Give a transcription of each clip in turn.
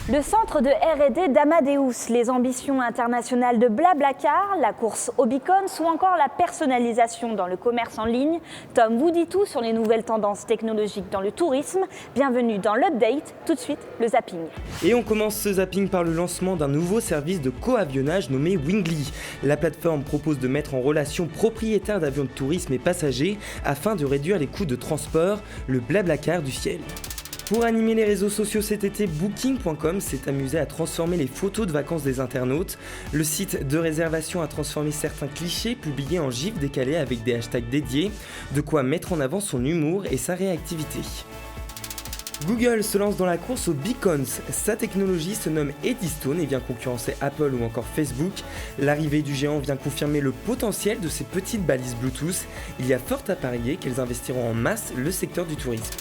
Le centre de R&D d'Amadeus, les ambitions internationales de Blablacar, la course au Beacons ou encore la personnalisation dans le commerce en ligne. Tom vous dit tout sur les nouvelles tendances technologiques dans le tourisme. Bienvenue dans l'Update, tout de suite le zapping. Et on commence ce zapping par le lancement d'un nouveau service de coavionnage nommé Wingly. La plateforme propose de mettre en relation propriétaires d'avions de tourisme et passagers afin de réduire les coûts de transport, le Blablacar du ciel. Pour animer les réseaux sociaux cet été, Booking.com s'est amusé à transformer les photos de vacances des internautes. Le site de réservation a transformé certains clichés publiés en gifs décalés avec des hashtags dédiés, de quoi mettre en avant son humour et sa réactivité. Google se lance dans la course aux Beacons. Sa technologie se nomme Eddystone et vient concurrencer Apple ou encore Facebook. L'arrivée du géant vient confirmer le potentiel de ces petites balises Bluetooth. Il y a fort à parier qu'elles investiront en masse le secteur du tourisme.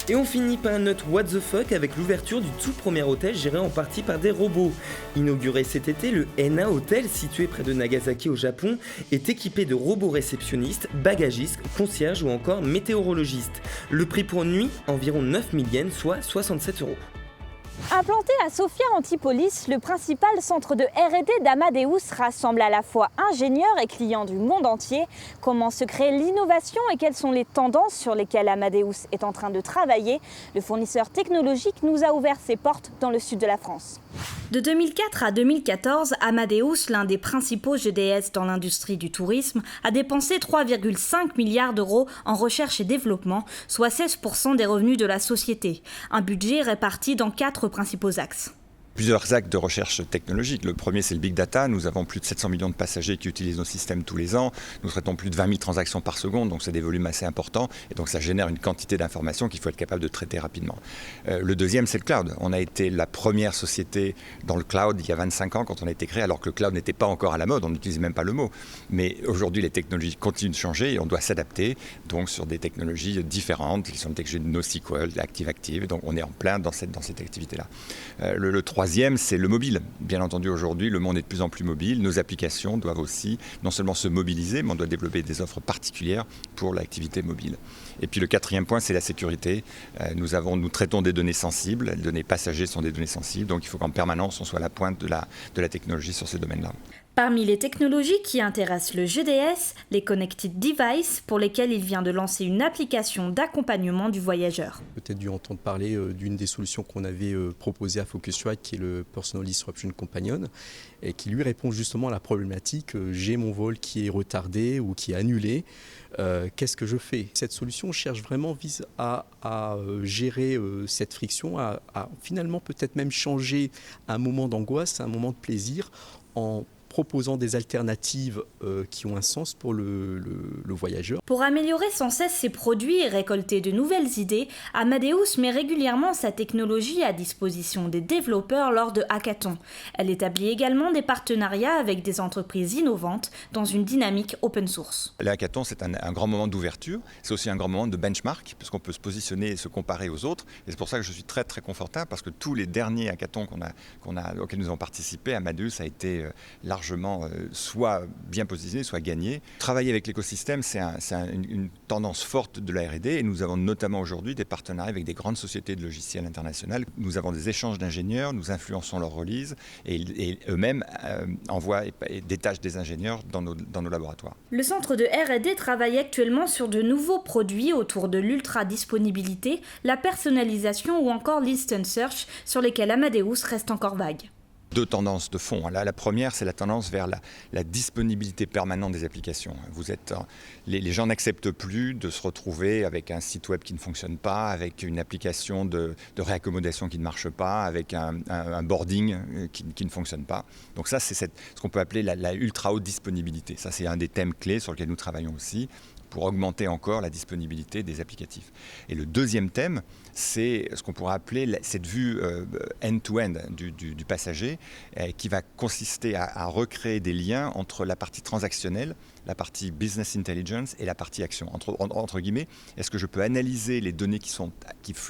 Et on finit par un note what the fuck avec l'ouverture du tout premier hôtel géré en partie par des robots. Inauguré cet été, le Ena Hotel, situé près de Nagasaki au Japon, est équipé de robots réceptionnistes, bagagistes, concierges ou encore météorologistes. Le prix pour une nuit, environ 9000 yens, soit 67 €. Implanté à Sophia Antipolis, le principal centre de R&D d'Amadeus rassemble à la fois ingénieurs et clients du monde entier. Comment se crée l'innovation et quelles sont les tendances sur lesquelles Amadeus est en train de travailler? Le fournisseur technologique nous a ouvert ses portes dans le sud de la France. De 2004 à 2014, Amadeus, l'un des principaux GDS dans l'industrie du tourisme, a dépensé 3,5 milliards d'euros en recherche et développement, soit 16% des revenus de la société. Un budget réparti dans 4 principaux axes. Plusieurs axes de recherche technologique. Le premier, c'est le big data. Nous avons plus de 700 millions de passagers qui utilisent nos systèmes tous les ans. Nous traitons plus de 20 000 transactions par seconde, donc c'est des volumes assez importants. Et donc ça génère une quantité d'informations qu'il faut être capable de traiter rapidement. Le deuxième, c'est le cloud. On a été la première société dans le cloud il y a 25 ans quand on a été créé, alors que le cloud n'était pas encore à la mode, on n'utilisait même pas le mot. Mais aujourd'hui, les technologies continuent de changer et on doit s'adapter donc sur des technologies différentes, qui sont les technologies de NoSQL, Active. Donc on est en plein dans cette activité-là. Le troisième, c'est le mobile. Bien entendu, aujourd'hui, le monde est de plus en plus mobile. Nos applications doivent aussi non seulement se mobiliser, mais on doit développer des offres particulières pour l'activité mobile. Et puis le quatrième point, c'est la sécurité. Nous traitons des données sensibles. Les données passagers sont des données sensibles. Donc il faut qu'en permanence, on soit à la pointe de la technologie sur ces domaines-là. Parmi les technologies qui intéressent le GDS, les Connected Devices, pour lesquelles il vient de lancer une application d'accompagnement du voyageur. Peut-être dû entendre parler d'une des solutions qu'on avait proposées à Focusrite, qui est le Personal Disruption Companion, et qui lui répond justement à la problématique j'ai mon vol qui est retardé ou qui est annulé. Qu'est-ce que je fais? Cette solution vise à gérer cette friction, à finalement peut-être même changer un moment d'angoisse à un moment de plaisir en proposant des alternatives qui ont un sens pour le voyageur. Pour améliorer sans cesse ses produits et récolter de nouvelles idées, Amadeus met régulièrement sa technologie à disposition des développeurs lors de hackathons. Elle établit également des partenariats avec des entreprises innovantes dans une dynamique open source. Les hackathons, c'est un grand moment d'ouverture, c'est aussi un grand moment de benchmark, puisqu'on peut se positionner et se comparer aux autres. Et c'est pour ça que je suis très très confortable, parce que tous les derniers hackathons auxquels nous avons participé, Amadeus a été largement soit bien positionné, soit gagné. Travailler avec l'écosystème, c'est une tendance forte de la R&D et nous avons notamment aujourd'hui des partenariats avec des grandes sociétés de logiciels internationales. Nous avons des échanges d'ingénieurs, nous influençons leur release et eux-mêmes envoient et détachent des ingénieurs dans nos laboratoires. Le centre de R&D travaille actuellement sur de nouveaux produits autour de l'ultra-disponibilité, la personnalisation ou encore l'instant search sur lesquels Amadeus reste encore vague. Deux tendances de fond. Là, la première, c'est la tendance vers la disponibilité permanente des applications. Les gens n'acceptent plus de se retrouver avec un site web qui ne fonctionne pas, avec une application de réaccommodation qui ne marche pas, avec un boarding qui ne fonctionne pas. Donc ça, c'est ce qu'on peut appeler la ultra haute disponibilité. Ça, c'est un des thèmes clés sur lesquels nous travaillons aussi, pour augmenter encore la disponibilité des applicatifs. Et le deuxième thème, c'est ce qu'on pourrait appeler cette vue end-to-end du passager, qui va consister à recréer des liens entre la partie transactionnelle, la partie business intelligence et la partie action. Entre guillemets, est-ce que je peux analyser les données qui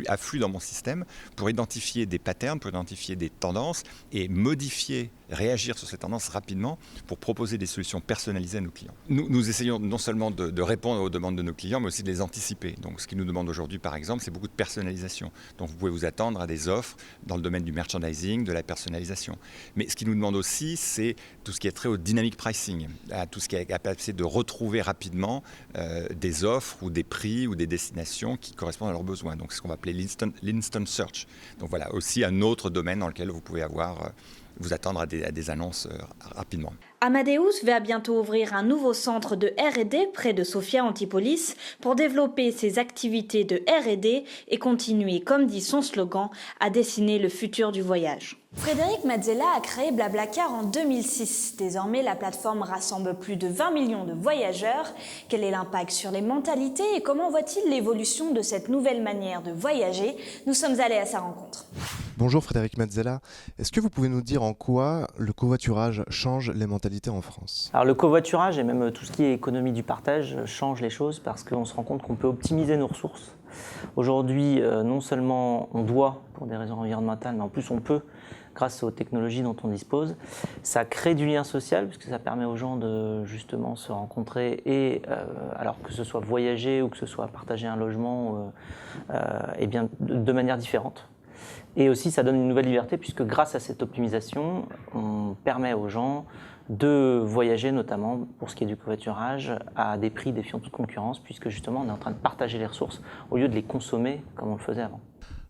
affluent dans mon système pour identifier des patterns, pour identifier des tendances et modifier réagir sur ces tendances rapidement pour proposer des solutions personnalisées à nos clients. Nous essayons non seulement de répondre aux demandes de nos clients, mais aussi de les anticiper. Donc ce qu'ils nous demandent aujourd'hui, par exemple, c'est beaucoup de personnalisation. Donc vous pouvez vous attendre à des offres dans le domaine du merchandising, de la personnalisation. Mais ce qu'ils nous demandent aussi, c'est tout ce qui est trait au dynamic pricing, à tout ce qui est capacité de retrouver rapidement des offres ou des prix ou des destinations qui correspondent à leurs besoins. Donc c'est ce qu'on va appeler l'instant search. Donc voilà, aussi un autre domaine dans lequel vous pouvez vous attendre à des annonces rapidement. Amadeus va bientôt ouvrir un nouveau centre de R&D près de Sophia Antipolis pour développer ses activités de R&D et continuer, comme dit son slogan, à dessiner le futur du voyage. Frédéric Mazzella a créé Blablacar en 2006. Désormais, la plateforme rassemble plus de 20 millions de voyageurs. Quel est l'impact sur les mentalités et comment voit-il l'évolution de cette nouvelle manière de voyager? Nous sommes allés à sa rencontre. Bonjour Frédéric Mazzella, est-ce que vous pouvez nous dire en quoi le covoiturage change les mentalités en France? Alors le covoiturage et même tout ce qui est économie du partage change les choses parce qu'on se rend compte qu'on peut optimiser nos ressources. Aujourd'hui, non seulement on doit pour des raisons environnementales, mais en plus on peut grâce aux technologies dont on dispose. Ça crée du lien social puisque ça permet aux gens de justement se rencontrer et alors que ce soit voyager ou que ce soit partager un logement et bien de manière différente. Et aussi, ça donne une nouvelle liberté puisque grâce à cette optimisation, on permet aux gens de voyager, notamment pour ce qui est du covoiturage, à des prix défiant toute concurrence puisque justement, on est en train de partager les ressources au lieu de les consommer comme on le faisait avant.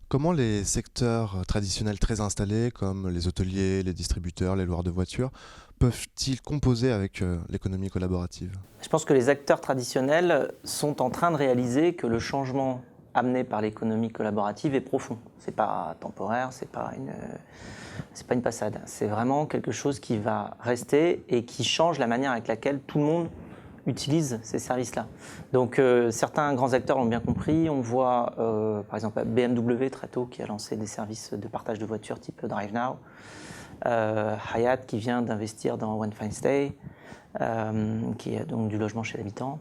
Comment les secteurs traditionnels très installés, comme les hôteliers, les distributeurs, les loueurs de voitures, peuvent-ils composer avec l'économie collaborative? Je pense que les acteurs traditionnels sont en train de réaliser que le changement amené par l'économie collaborative est profond. C'est pas temporaire, c'est pas une passade. C'est vraiment quelque chose qui va rester et qui change la manière avec laquelle tout le monde utilise ces services-là. Donc certains grands acteurs l'ont bien compris. On voit par exemple BMW très tôt qui a lancé des services de partage de voitures type DriveNow. Hyatt qui vient d'investir dans One Fine Stay, qui est donc du logement chez l'habitant.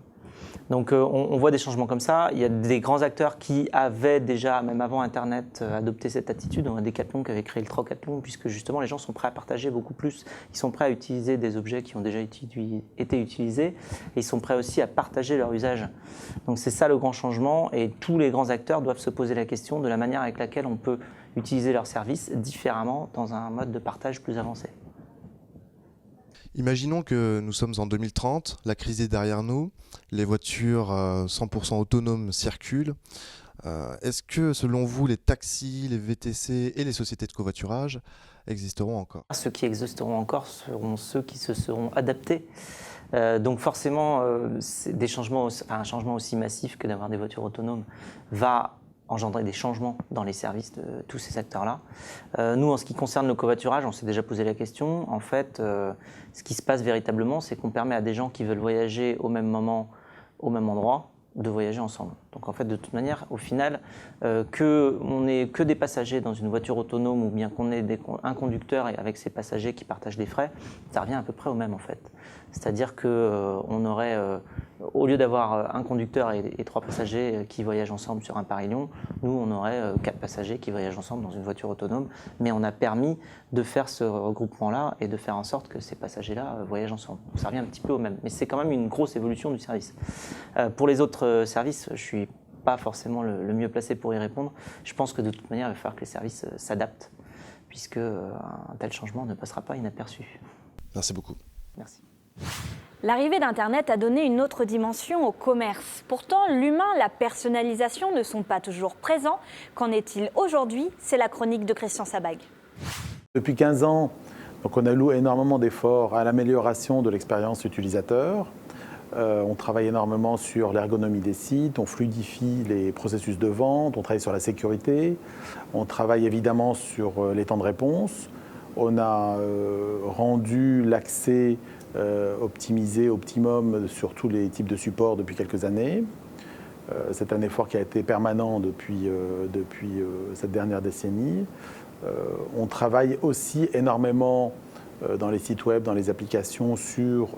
Donc on voit des changements comme ça. Il y a des grands acteurs qui avaient déjà, même avant Internet, adopté cette attitude. On a Decathlon qui avait créé le Trocathlon, puisque justement les gens sont prêts à partager beaucoup plus. Ils sont prêts à utiliser des objets qui ont déjà été utilisés et ils sont prêts aussi à partager leur usage. Donc c'est ça le grand changement et tous les grands acteurs doivent se poser la question de la manière avec laquelle on peut utiliser leurs services différemment dans un mode de partage plus avancé. Imaginons que nous sommes en 2030, la crise est derrière nous, les voitures 100% autonomes circulent. Est-ce que, selon vous, les taxis, les VTC et les sociétés de covoiturage existeront encore? Ceux qui existeront encore seront ceux qui se seront adaptés. Donc forcément, un changement aussi massif que d'avoir des voitures autonomes va engendrer des changements dans les services de tous ces acteurs-là. Nous, en ce qui concerne le covoiturage, on s'est déjà posé la question. En fait, ce qui se passe véritablement, c'est qu'on permet à des gens qui veulent voyager au même moment, au même endroit, de voyager ensemble. Donc en fait, de toute manière, au final, qu'on n'ait que des passagers dans une voiture autonome ou bien qu'on ait un conducteur avec ses passagers qui partagent des frais, ça revient à peu près au même en fait. C'est-à-dire qu'on aurait, au lieu d'avoir un conducteur et 3 passagers qui voyagent ensemble sur un Paris-Lyon, nous on aurait 4 passagers qui voyagent ensemble dans une voiture autonome, mais on a permis de faire ce regroupement-là et de faire en sorte que ces passagers-là voyagent ensemble. Donc ça revient un petit peu au même, mais c'est quand même une grosse évolution du service. Pour les autres services, je suis pas forcément le mieux placé pour y répondre. Je pense que de toute manière, il va falloir que les services s'adaptent, puisque un tel changement ne passera pas inaperçu. Merci beaucoup. Merci. L'arrivée d'Internet a donné une autre dimension au commerce. Pourtant, l'humain, la personnalisation ne sont pas toujours présents. Qu'en est-il aujourd'hui? C'est la chronique de Christian Sabag. Depuis 15 ans, donc on alloue énormément d'efforts à l'amélioration de l'expérience utilisateur. On travaille énormément sur l'ergonomie des sites, on fluidifie les processus de vente, on travaille sur la sécurité, on travaille évidemment sur les temps de réponse. On a rendu l'accès optimisé, optimum sur tous les types de supports depuis quelques années. C'est un effort qui a été permanent depuis cette dernière décennie. On travaille aussi énormément dans les sites web, dans les applications, sur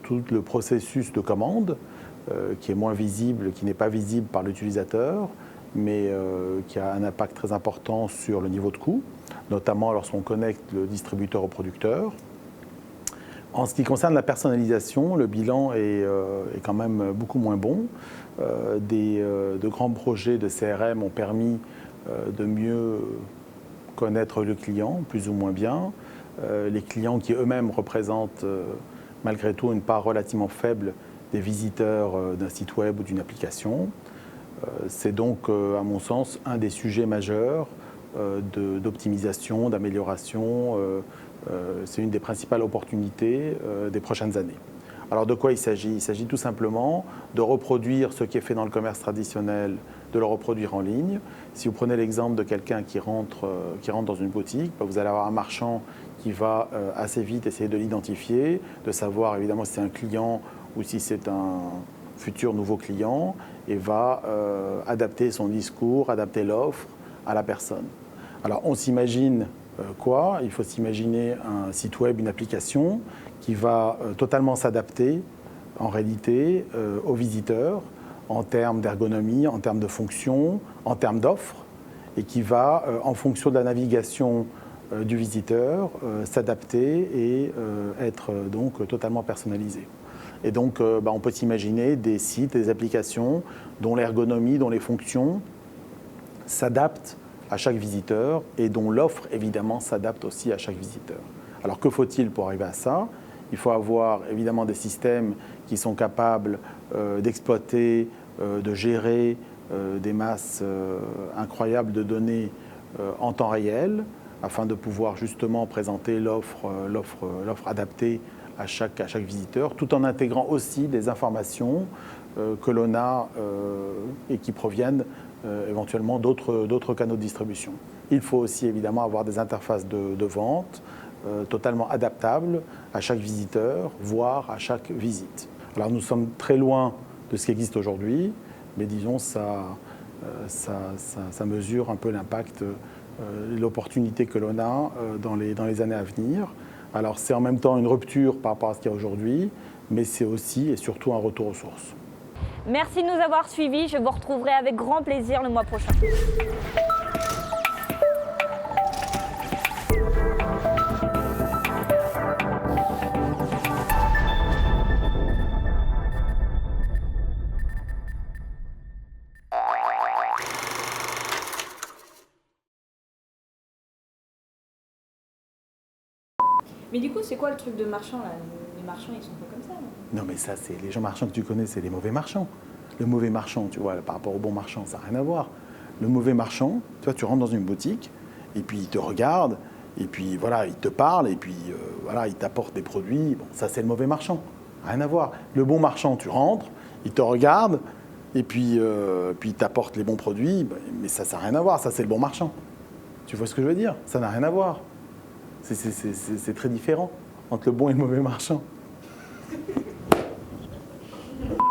tout le processus de commande, qui est moins visible, qui n'est pas visible par l'utilisateur, mais qui a un impact très important sur le niveau de coût, notamment lorsqu'on connecte le distributeur au producteur. En ce qui concerne la personnalisation, le bilan est quand même beaucoup moins bon. De grands projets de CRM ont permis de mieux connaître le client, plus ou moins bien. Les clients qui eux-mêmes représentent malgré tout une part relativement faible des visiteurs d'un site web ou d'une application. C'est donc, à mon sens, un des sujets majeurs d'optimisation, d'amélioration. C'est une des principales opportunités des prochaines années. Alors de quoi il s'agit? Il s'agit tout simplement de reproduire ce qui est fait dans le commerce traditionnel, de le reproduire en ligne. Si vous prenez l'exemple de quelqu'un qui rentre dans une boutique, vous allez avoir un marchand qui va assez vite essayer de l'identifier, de savoir évidemment si c'est un client ou si c'est un futur nouveau client, et va adapter son discours, adapter l'offre à la personne. Alors on s'imagine quoi? Il faut s'imaginer un site web, une application qui va totalement s'adapter en réalité aux visiteurs en termes d'ergonomie, en termes de fonction, en termes d'offres, et qui va, en fonction de la navigation du visiteur, s'adapter et être donc totalement personnalisé. Et donc on peut s'imaginer des sites, des applications dont l'ergonomie, dont les fonctions s'adaptent à chaque visiteur et dont l'offre évidemment s'adapte aussi à chaque visiteur. Alors que faut-il pour arriver à ça? Il faut avoir évidemment des systèmes qui sont capables d'exploiter, de gérer des masses incroyables de données en temps réel, afin de pouvoir justement présenter l'offre adaptée à chaque visiteur, tout en intégrant aussi des informations que l'on a et qui proviennent éventuellement d'autres canaux de distribution. Il faut aussi évidemment avoir des interfaces de vente totalement adaptables à chaque visiteur, voire à chaque visite. Alors nous sommes très loin de ce qui existe aujourd'hui, mais disons ça mesure un peu l'impact, l'opportunité que l'on a dans les années à venir. Alors c'est en même temps une rupture par rapport à ce qu'il y a aujourd'hui, mais c'est aussi et surtout un retour aux sources. Merci de nous avoir suivis. Je vous retrouverai avec grand plaisir le mois prochain. Mais du coup, c'est quoi le truc de marchand là? Les marchands, ils sont pas comme ça. Non, mais ça, c'est les gens marchands que tu connais, c'est les mauvais marchands. Le mauvais marchand, tu vois, par rapport au bon marchand, ça n'a rien à voir. Le mauvais marchand, tu vois, tu rentres dans une boutique, et puis il te regarde, et puis voilà, il te parle, et puis voilà, il t'apporte des produits. Bon, ça, c'est le mauvais marchand. Rien à voir. Le bon marchand, tu rentres, il te regarde, et puis il t'apporte les bons produits, mais ça n'a rien à voir. Ça, c'est le bon marchand. Tu vois ce que je veux dire? Ça n'a rien à voir. C'est très différent entre le bon et le mauvais marchand.